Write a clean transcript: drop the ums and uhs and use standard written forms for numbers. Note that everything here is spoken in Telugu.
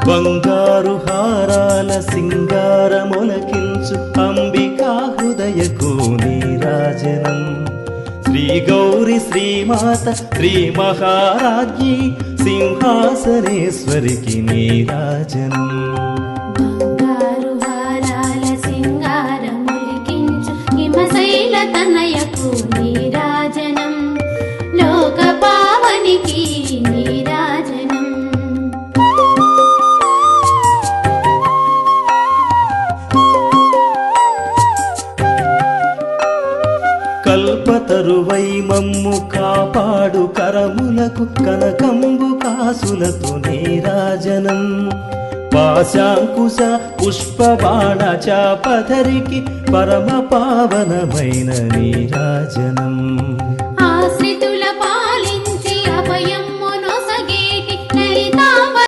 బంగారు హారాల సింగారములకించు అంబికా హృదయకు నీరాజనం శ్రీ గౌరి శ్రీమాత శ్రీ మహారాజ్ఞి సింహాసనేశ్వరికి నీరాజనం బంగారు హారాల సింగారములకించు హిమశైల తనయకు నీరాజనం లోక పావనికి నీరాజనం కల్పతరువై మమ్ము కాపాడు కరములకు కనకంబు కాసులతో నీరాజనం పాశాంకుశ పుష్పబాణ చాపధరికి పరమ పావనమైన నీరాజనం